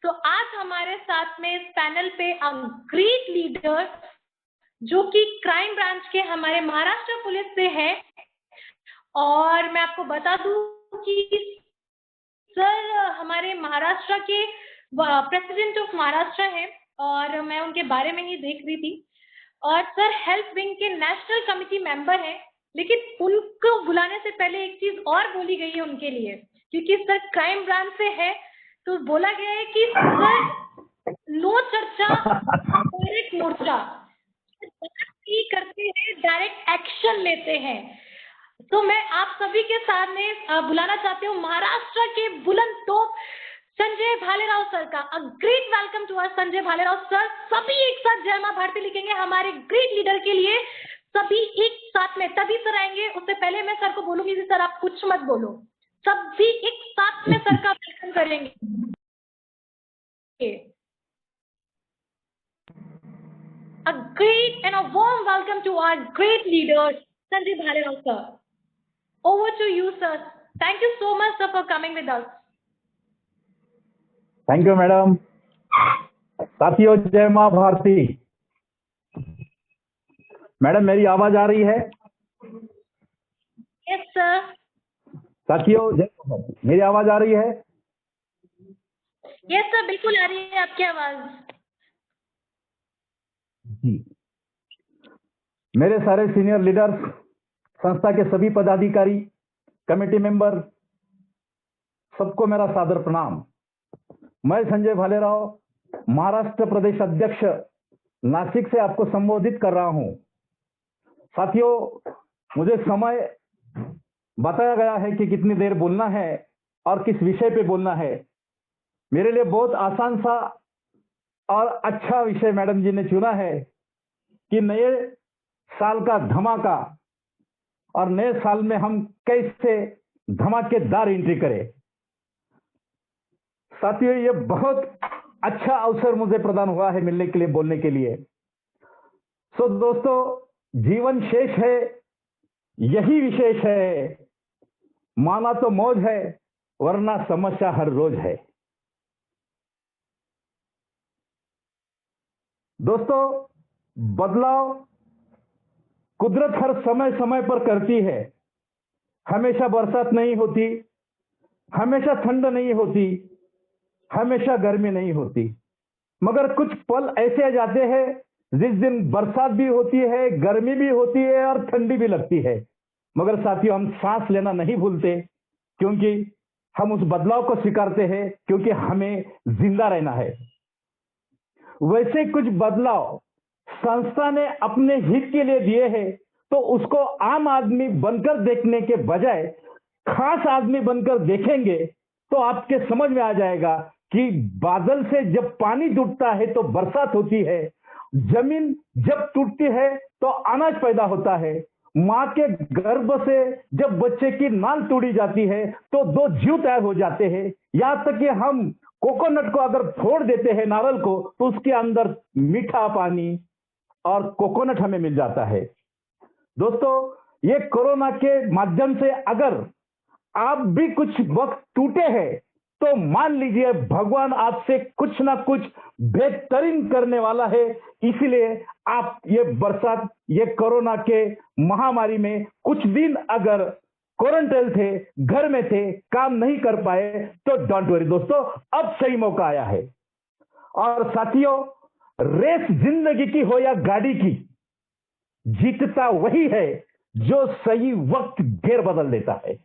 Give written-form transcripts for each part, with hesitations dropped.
तो आज हमारे साथ में इस पैनल पे अ ग्रेट लीडर जो कि क्राइम ब्रांच के हमारे महाराष्ट्र पुलिस से है, और मैं आपको बता दूं कि सर हमारे महाराष्ट्र के प्रेसिडेंट ऑफ महाराष्ट्र हैं, और मैं उनके बारे में ही देख रही थी। और सर हेल्थ विंग के नेशनल कमिटी मेंबर हैं, लेकिन उनको बुलाने से पहले एक चीज और बोली गई है उनके लिए, क्योंकि सर क्राइम ब्रांच से है, तो बोला गया है कि सर नो चर्चा डायरेक्ट मोर्चा, ही करते हैं, डायरेक्ट एक्शन लेते हैं। तो मैं आप सभी के सामने बुलाना चाहती हूँ महाराष्ट्र के बुलंद तोप संजय भालेराव सर का। A great welcome to us Sanjay Bhalerao sir. सभी एक साथ जय मां भारती लिखेंगे हमारे ग्रेट लीडर के लिए, सभी एक साथ में, तभी सर आएंगे। उससे पहले मैं सर को बोलूंगी कि सर आप कुछ मत बोलो, सभी एक साथ में सर का वेलकम करेंगे। A great and a warm welcome to our great leader, Sanjay Bhalerao sir. Over to you, sir. Thank you so much, sir, for coming with us. Thank you madam. साथियों जय मां Bharti. Madam मेरी आवाज आ रही है? Yes, sir. साथियों जय मां भारती, मेरी आवाज आ रही है? Yes, sir, बिल्कुल आ रही है आपकी आवाज। जी। मेरे सारे सीनियर लीडर्स, संस्था के सभी पदाधिकारी, कमेटी मेंबर, सबको मेरा सादर प्रणाम। मैं संजय भालेराव, महाराष्ट्र प्रदेश अध्यक्ष नासिक से आपको संबोधित कर रहा हूं। साथियों मुझे समय बताया गया है कि कितनी देर बोलना है और किस विषय पे बोलना है। मेरे लिए बहुत आसान सा और अच्छा विषय मैडम जी ने चुना है कि नए साल का धमाका, और नए साल में हम कैसे धमाकेदार एंट्री करें। साथियों ये बहुत अच्छा अवसर मुझे प्रदान हुआ है मिलने के लिए, बोलने के लिए। सो दोस्तों, जीवन शेष है यही विशेष है, माना तो मौज है वरना समस्या हर रोज है। दोस्तों बदलाव कुदरत हर समय समय पर करती है। हमेशा बरसात नहीं होती, हमेशा ठंड नहीं होती, हमेशा गर्मी नहीं होती, मगर कुछ पल ऐसे आ जाते हैं जिस दिन बरसात भी होती है, गर्मी भी होती है और ठंडी भी लगती है, मगर साथियों हम सांस लेना नहीं भूलते, क्योंकि हम उस बदलाव को स्वीकारते हैं, क्योंकि हमें जिंदा रहना है। वैसे कुछ बदलाव संस्था ने अपने हित के लिए दिए हैं, तो उसको आम आदमी बनकर देखने के बजाय खास आदमी बनकर देखेंगे तो आपके समझ में आ जाएगा कि बादल से जब पानी टूटता है तो बरसात होती है, जमीन जब टूटती है तो अनाज पैदा होता है, मां के गर्भ से जब बच्चे की नाल तोड़ी जाती है तो दो जीव तैयार हो जाते हैं। यहां तक कि हम कोकोनट को अगर फोड़ देते हैं, नारियल को, तो उसके अंदर मीठा पानी और कोकोनट हमें मिल जाता है। दोस्तों ये कोरोना के माध्यम से अगर आप भी कुछ वक्त टूटे हैं तो मान लीजिए भगवान आपसे कुछ ना कुछ बेहतरीन करने वाला है। इसलिए आप ये बरसात, ये कोरोना के महामारी में कुछ दिन अगर क्वारंटाइन थे, घर में थे, काम नहीं कर पाए, तो डोंट वरी दोस्तों, अब सही मौका आया है। और साथियों रेस जिंदगी की हो या गाड़ी की, जीतता वही है जो सही वक्त गेर बदल देता है।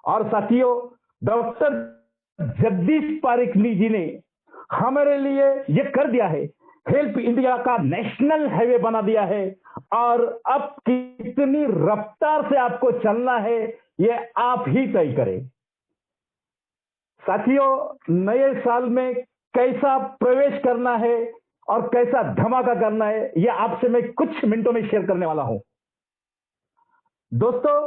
और साथियों डॉक्टर जगदीश पारिकनी जी ने हमारे लिए ये कर दिया है, हेल्प इंडिया का नेशनल हाईवे बना दिया है, और अब कितनी रफ्तार से आपको चलना है ये आप ही तय करें। साथियों नए साल में कैसा प्रवेश करना है और कैसा धमाका करना है ये आपसे मैं कुछ मिनटों में शेयर करने वाला हूं। दोस्तों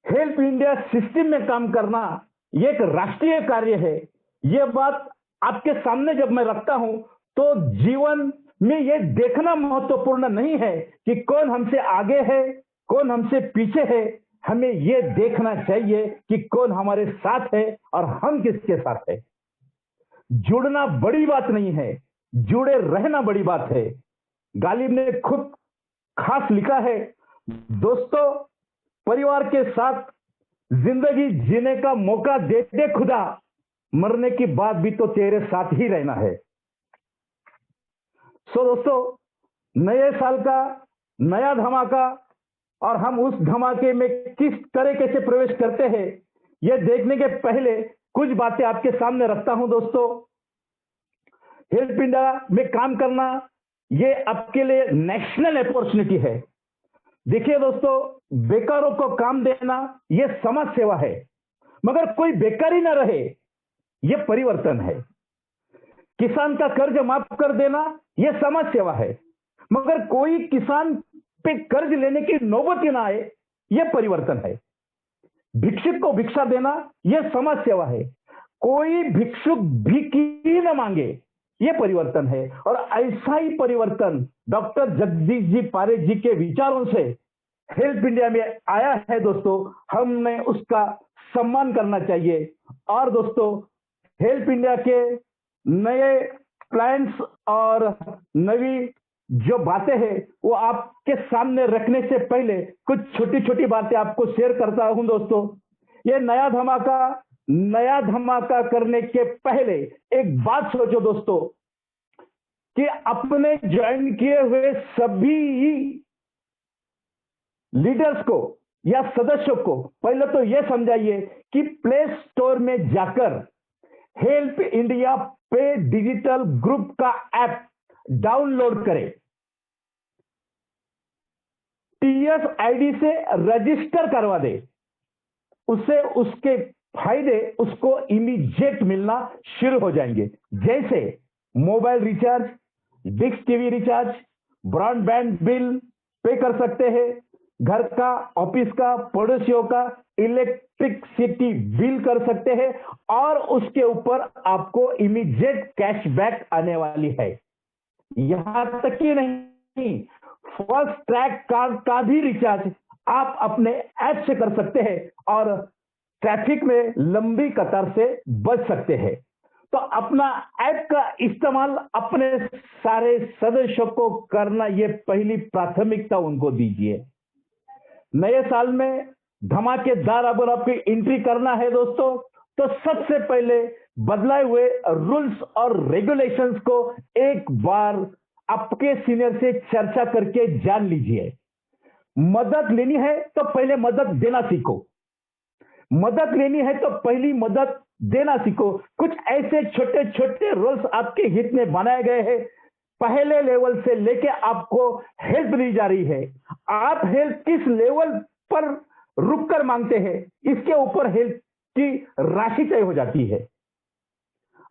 हेल्प इंडिया सिस्टम में काम करना ये एक राष्ट्रीय कार्य है। ये बात आपके सामने जब मैं रखता हूं तो जीवन में ये देखना महत्वपूर्ण नहीं है कि कौन हमसे आगे है, कौन हमसे पीछे है। हमें ये देखना चाहिए कि कौन हमारे साथ है और हम किसके साथ है। जुड़ना बड़ी बात नहीं है, जुड़े रहना बड़ी बात है। गालिब ने खुद खास लिखा है, दोस्तों परिवार के साथ जिंदगी जीने का मौका दे दे खुदा, मरने की बात भी तो तेरे साथ ही रहना है। सो दोस्तों, नए साल का नया धमाका, और हम उस धमाके में किस तरीके से प्रवेश करते हैं यह देखने के पहले कुछ बातें आपके सामने रखता हूं। दोस्तों, हेल्प इंडिया में काम करना यह आपके लिए नेशनल अपॉर्चुनिटी है। देखिए दोस्तों, बेकारों को काम देना यह समाज सेवा है, मगर कोई बेकारी ना रहे यह परिवर्तन है। किसान का कर्ज माफ कर देना यह समाज सेवा है, मगर कोई किसान पे कर्ज लेने की नौबत ही ना आए यह परिवर्तन है। भिक्षुक को भिक्षा देना यह समाज सेवा है, कोई भिक्षुक भिक्षी न मांगे यह परिवर्तन है। और ऐसा ही परिवर्तन डॉक्टर जगदीश जी पारेख जी के विचारों से हेल्प इंडिया में आया है। दोस्तों, हमने उसका सम्मान करना चाहिए। और दोस्तों, हेल्प इंडिया के नए प्लान्स और नई जो बातें हैं वो आपके सामने रखने से पहले कुछ छोटी छोटी बातें आपको शेयर करता हूं। दोस्तों, ये नया धमाका करने के पहले एक बात सोचो दोस्तों, कि अपने ज्वाइन किए हुए सभी लीडर्स को या सदस्यों को पहले तो यह समझाइए कि प्ले स्टोर में जाकर हेल्प इंडिया पे डिजिटल ग्रुप का ऐप डाउनलोड करें, टीएस आईडी से रजिस्टर करवा दे, उससे उसके फायदे उसको इमीडिएट मिलना शुरू हो जाएंगे। जैसे mobile recharge, dish TV recharge, broadband bill pay कर सकते हैं, घर का, ऑफिस का, पड़ोसियों का इलेक्ट्रिसिटी बिल कर सकते हैं, और उसके ऊपर आपको इमीडिएट कैशबैक आने वाली है। यहां तक ही नहीं, फर्स्ट ट्रैक कार्ड का भी रिचार्ज आप अपने ऐप से कर सकते हैं और ट्रैफिक में लंबी कतार से बच सकते हैं। तो अपना ऐप का इस्तेमाल अपने सारे सदस्यों को करना, यह पहली प्राथमिकता उनको दीजिए। नए साल में धमाकेदार अगर आपकी एंट्री करना है दोस्तों, तो सबसे पहले बदलाए हुए रूल्स और रेगुलेशंस को एक बार आपके सीनियर से चर्चा करके जान लीजिए। मदद लेनी है तो पहले मदद देना सीखो, मदद लेनी है तो पहली मदद देना सीखो। कुछ ऐसे छोटे छोटे रूल्स आपके हित में बनाए गए हैं, पहले लेवल से लेके आपको हेल्प दी जा रही है। आप हेल्प किस लेवल पर रुककर मांगते हैं, इसके ऊपर हेल्प की राशि तय हो जाती है।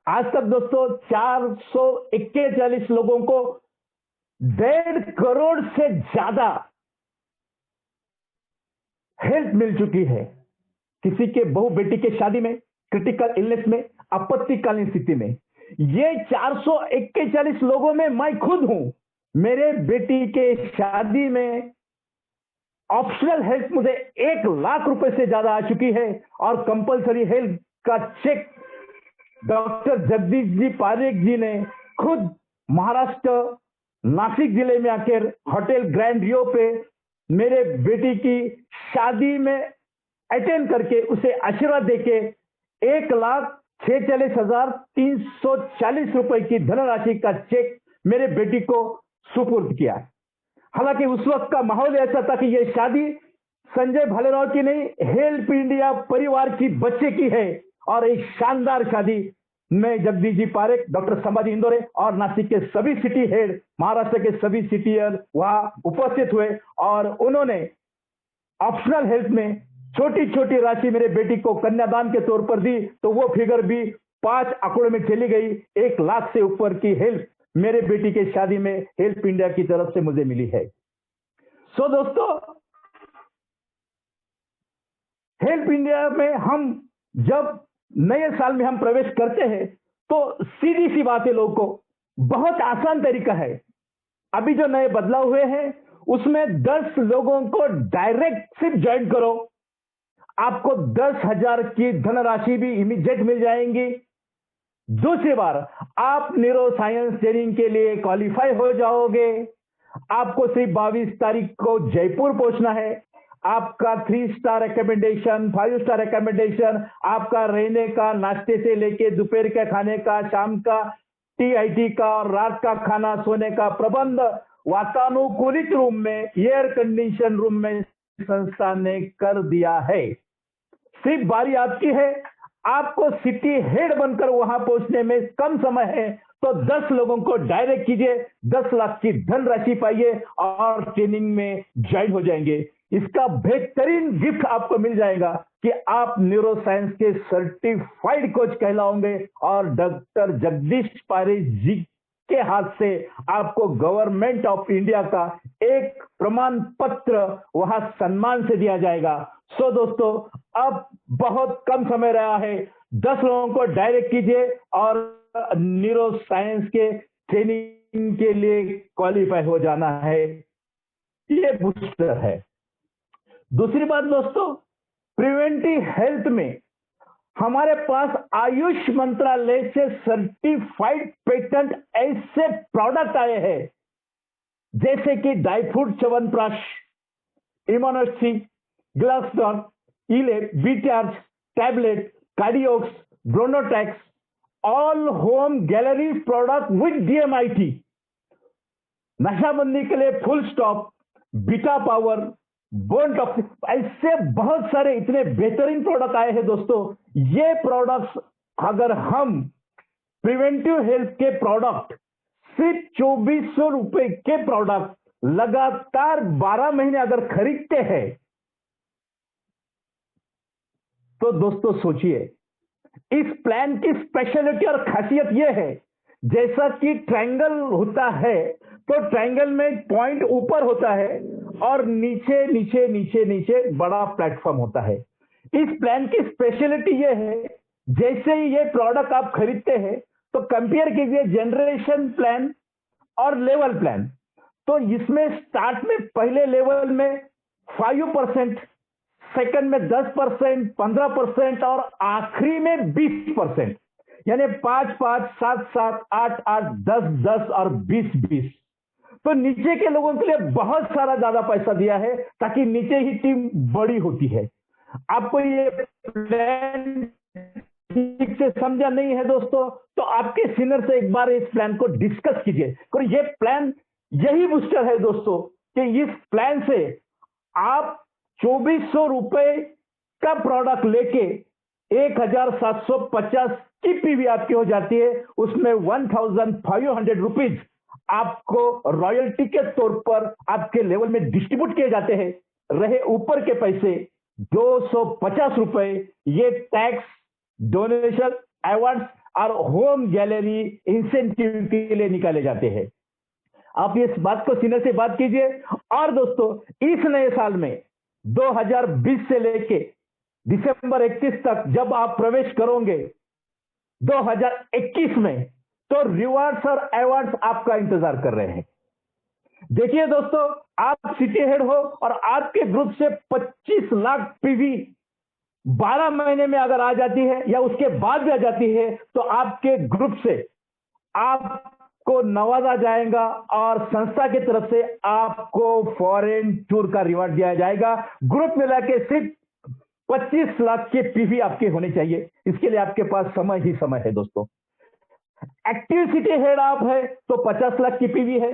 आज तक दोस्तों 441 लोगों को 1.5 करोड़ से ज्यादा हेल्प मिल चुकी है। किसी के बहू बेटी के शादी में, क्रिटिकल इलनेस में, आपत्तिकालीन स्थिति में। ये 441 लोगों में मैं खुद हूं। मेरे बेटी के शादी में ऑप्शनल हेल्प मुझे 1 लाख रुपए से ज्यादा आ चुकी है, और कंपलसरी हेल्प का चेक डॉक्टर जगदीश जी पारेख जी ने खुद महाराष्ट्र नासिक जिले में आकर होटल ग्रैंड रियो पे मेरे बेटी की शादी में अटेंड करके उसे आशीर्वाद देके 1,46,340 रुपए की धनराशि का चेक मेरे बेटी को सुपुर्द किया। हालांकि उस वक्त का माहौल ऐसा था कि यह शादी संजय भालेराव की नहीं, हेल्प इंडिया परिवार की बच्चे की है, और एक शानदार शादी में जगदीश जी पारेख, डॉक्टर संभाजी इंदोरे और नासिक के सभी सिटी हेड, महाराष्ट्र के सभी सिटीजन वहां उपस्थित हुए, और उन्होंने ऑप्शनल हेल्प में छोटी छोटी राशि मेरे बेटी को कन्यादान के तौर पर दी, तो वो फिगर भी 5 आंकड़ों में चली गई। 1 लाख से ऊपर की हेल्प मेरे बेटी के शादी में हेल्प इंडिया की तरफ से मुझे मिली है। सो दोस्तों, हेल्प इंडिया में हम जब नए साल में हम प्रवेश करते हैं तो सीधी सी बात है, लोगों को बहुत आसान तरीका है। अभी जो नए बदलाव हुए हैं उसमें 10 लोगों को डायरेक्ट सिर्फ ज्वाइन करो, आपको 10,000 की धनराशि भी इमीडिएट मिल जाएंगी। दूसरी बार आप न्यूरो साइंस ट्रेनिंग के लिए क्वालिफाई हो जाओगे। आपको सिर्फ 22 तारीख को जयपुर पहुंचना है। आपका 3 स्टार रिकमेंडेशन, 5 स्टार रिकमेंडेशन, आपका रहने का, नाश्ते से लेके दोपहर के खाने का, शाम का टीआईटी का और रात का खाना, सोने का प्रबंध वातानुकूलित रूम में, एयर कंडीशन रूम में संस्था ने कर दिया है। सिर्फ बारी आपकी है। आपको सिटी हेड बनकर वहां पहुंचने में कम समय है, तो 10 लोगों को डायरेक्ट कीजिए, 10 लाख की धनराशि पाइए और ट्रेनिंग में ज्वाइन हो जाएंगे। इसका बेहतरीन गिफ्ट आपको मिल जाएगा कि आप न्यूरो साइंस के सर्टिफाइड कोच कहलाओगे और डॉक्टर जगदीश पारिक जी के हाथ से आपको गवर्नमेंट ऑफ इंडिया का एक प्रमाण पत्र वहां सम्मान से दिया जाएगा। सो दोस्तों, अब बहुत कम समय रहा है, 10 लोगों को डायरेक्ट कीजिए और न्यूरो साइंस के ट्रेनिंग के लिए क्वालिफाई हो जाना है। ये बूस्टर है। दूसरी बात दोस्तों, प्रिवेंटिव हेल्थ में हमारे पास आयुष मंत्रालय से सर्टिफाइड पेटेंट ऐसे प्रोडक्ट आए हैं जैसे कि डाइफूड च्यवनप्राश, इम्यूनोसी, ग्लासडॉन, इले, बीटार्ज टैबलेट, कार्डियोक्स, ब्रोनोटैक्स, all home gallery product with DMIT, नशाबंदी के लिए full stop, beta power, bone toxic, ऐसे बहुत सारे इतने बेहतरीन प्रोडक्ट आए हैं दोस्तों। ये प्रोडक्ट्स अगर हम प्रिवेंटिव हेल्थ के प्रोडक्ट सिर्फ 2400 रुपए के प्रोडक्ट लगातार 12 महीने अगर खरीदते हैं तो दोस्तों सोचिए, इस प्लान की स्पेशलिटी और खासियत यह है, जैसा कि ट्रायंगल होता है तो ट्रायंगल में पॉइंट ऊपर होता है और नीचे नीचे नीचे नीचे बड़ा प्लेटफॉर्म होता है। इस प्लान की स्पेशलिटी यह है, जैसे ही ये प्रोडक्ट आप खरीदते हैं तो कंपेयर कीजिए जनरेशन प्लान और लेवल प्लान। तो इसमें स्टार्ट में पहले लेवल में 5%, सेकंड में 10%, 15% और आखिरी में 20%, यानी 5-5, 7-7, 8-8, 10-10 और 20-20। तो नीचे के लोगों के लिए बहुत सारा ज्यादा पैसा दिया है ताकि नीचे ही टीम बड़ी होती है। आपको ये प्लान ठीक से समझा नहीं है दोस्तों, तो आपके सीनियर से एक बार इस प्लान को डिस्कस कीजिए। और ये प्लान यही बूस्टर है दोस्तों कि इस प्लान से आप 2400 रुपए का प्रोडक्ट लेके 1750 की पीवी आपकी हो जाती है। उसमें 1500 रुपीज आपको रॉयल्टी के तौर पर आपके लेवल में डिस्ट्रीब्यूट किए जाते हैं। रहे ऊपर के पैसे 250 रुपए ये टैक्स, डोनेशन, अवार्ड्स और होम गैलरी इंसेंटिव के लिए निकाले जाते हैं। आप इस बात को सीनियर से बात कीजिए। और दोस्तों, इस नए साल में 2020 से लेके दिसंबर 31 तक जब आप प्रवेश करोगे 2021 में, तो रिवार्ड्स और अवार्ड्स आपका इंतजार कर रहे हैं। देखिए दोस्तों, आप सिटी हेड हो और आपके ग्रुप से 25 लाख पीवी 12 महीने में अगर आ जाती है या उसके बाद भी आ जाती है, तो आपके ग्रुप से आपको नवाजा जाएगा और संस्था की तरफ से आपको फॉरेन टूर का रिवार्ड दिया जाएगा। ग्रुप मिला के सिर्फ 25 लाख के पीवी आपके होने चाहिए। इसके लिए आपके पास समय ही समय है दोस्तों। एक्टिव सिटी हेड आप है तो 50 लाख की पीवी है,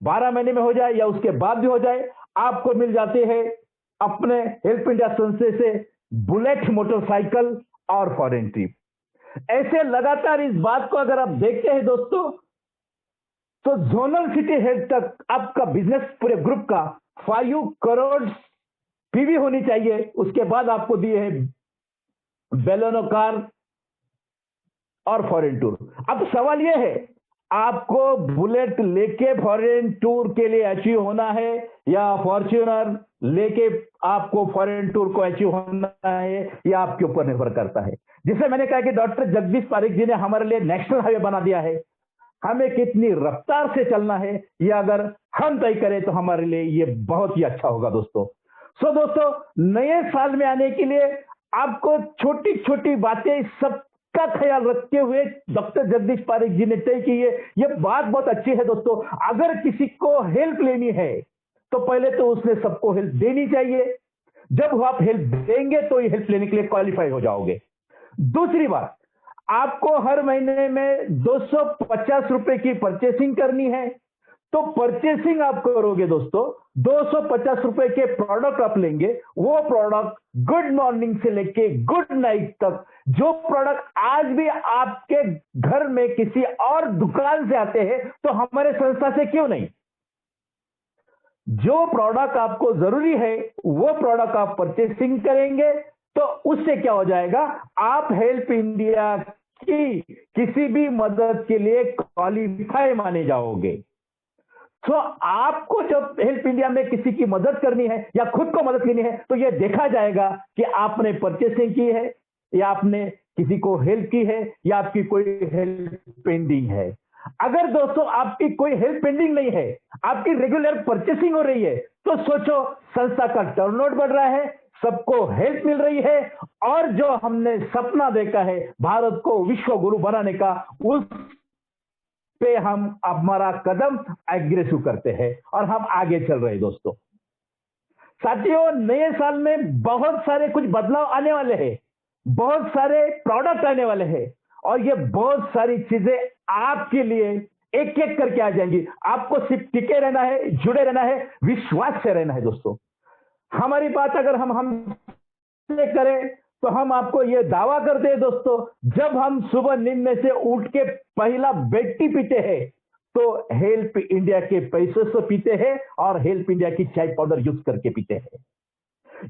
12 महीने में हो जाए या उसके बाद भी हो जाए, आपको मिल जाते हैं अपने हेल्प इंडिया संस्था से बुलेट मोटरसाइकिल और फॉरेन ट्रिप। ऐसे लगातार इस बात को अगर आप देखते हैं दोस्तों, तो जोनल सिटी हेड तक आपका बिजनेस पूरे ग्रुप का 5 करोड़ पीवी होनी चाहिए। उसके बाद आपको दिए है बेलोनो कार और फॉरेन टूर। अब सवाल यह है, आपको बुलेट लेके फॉरेन टूर के लिए अचीव होना है या फॉर्च्यूनर लेके आपको फॉरेन टूर को अचीव होना है, यह आपके ऊपर निर्भर करता है। जिसे मैंने कहा कि डॉक्टर जगदीश पारिक जी ने हमारे लिए नेशनल हाईवे बना दिया है। हमें कितनी रफ्तार से चलना है ये अगर हम तय करें तो हमारे लिए ये बहुत ही अच्छा होगा दोस्तों। सो दोस्तों, नए साल में आने के लिए आपको छोटी छोटी बातें सब इसका ख्याल रखते हुए डॉक्टर जगदीश पारेख जी ने तय की है। ये बात बहुत अच्छी है दोस्तों। अगर किसी को हेल्प लेनी है तो पहले तो उसने सबको हेल्प देनी चाहिए। जब आप हेल्प देंगे तो ये हेल्प लेने के लिए क्वालिफाई हो जाओगे। दूसरी बात, आपको हर महीने में 250 रुपए की परचेसिंग करनी है। तो परचेसिंग आप करोगे दोस्तों, 250 रुपए के प्रोडक्ट आप लेंगे। वो प्रोडक्ट गुड मॉर्निंग से लेके गुड नाइट तक, जो प्रोडक्ट आज भी आपके घर में किसी और दुकान से आते हैं तो हमारे संस्था से क्यों नहीं, जो प्रोडक्ट आपको जरूरी है वो प्रोडक्ट आप परचेसिंग करेंगे तो उससे क्या हो जाएगा, आप हेल्प इंडिया की किसी भी मदद के लिए क्वालिफाई माने जाओगे। तो आपको जब हेल्प इंडिया में किसी की मदद करनी है या खुद को मदद लेनी है तो यह देखा जाएगा कि आपने परचेसिंग की है या आपने किसी को हेल्प की है या आपकी कोई हेल्प पेंडिंग है। अगर दोस्तों आपकी कोई हेल्प पेंडिंग नहीं है, आपकी रेगुलर परचेसिंग हो रही है, तो सोचो संस्था का टर्नओवर बढ़ रहा है, सबको हेल्प मिल रही है और जो हमने सपना देखा है भारत को विश्व गुरु बनाने का, उस पे हम हमारा कदम एग्रेसिव करते हैं और हम आगे चल रहे हैं दोस्तों। साथियों, नए साल में बहुत सारे कुछ बदलाव आने वाले हैं, बहुत सारे प्रोडक्ट आने वाले हैं और ये बहुत सारी चीजें आपके लिए एक एक करके आ जाएंगी। आपको सिर्फ टिके रहना है, जुड़े रहना है, विश्वास से रहना है दोस्तों। हमारी बात अगर हम करें तो हम आपको यह दावा करते हैं दोस्तों, जब हम सुबह नींद में से उठ के पहला बेड टी पीते हैं तो हेल्प इंडिया के पैसे से पीते हैं और हेल्प इंडिया की चाय पाउडर यूज करके पीते हैं।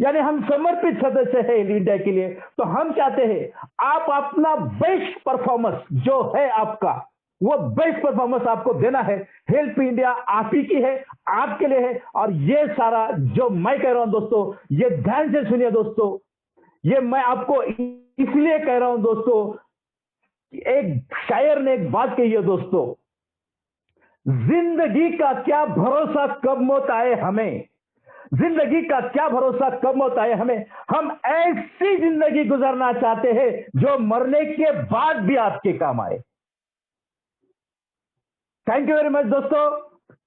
यानी हम समर्पित सदस्य हैं हेल्प इंडिया के लिए। तो हम चाहते हैं आप अपना बेस्ट परफॉर्मेंस जो है आपका, वो बेस्ट परफॉर्मेंस आपको देना है। हेल्प इंडिया आप ही की है, आपके लिए है। और ये सारा जो मैं कह रहा हूं दोस्तों, ये ध्यान से सुनिए दोस्तों, ये मैं आपको इसलिए कह रहा हूं दोस्तों, एक शायर ने एक बात कही है दोस्तों, जिंदगी का क्या भरोसा कब मौत आए हमें, जिंदगी का क्या भरोसा कब मौत आए हमें, हम ऐसी जिंदगी गुजारना चाहते हैं जो मरने के बाद भी आपके काम आए। थैंक यू वेरी मच दोस्तों।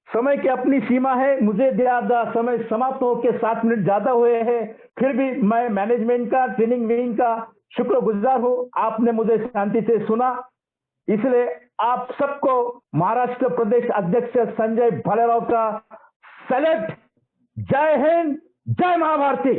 समय की अपनी सीमा है, मुझे ज्यादा समय समाप्त होकर 7 मिनट ज्यादा हुए हैं, फिर भी मैं मैनेजमेंट का, ट्रेनिंग विंग का शुक्रगुजार हूं। आपने मुझे शांति से सुना, इसलिए आप सबको महाराष्ट्र प्रदेश अध्यक्ष संजय भालेराव का सैल्यूट। जय हिंद, जय महाभारती।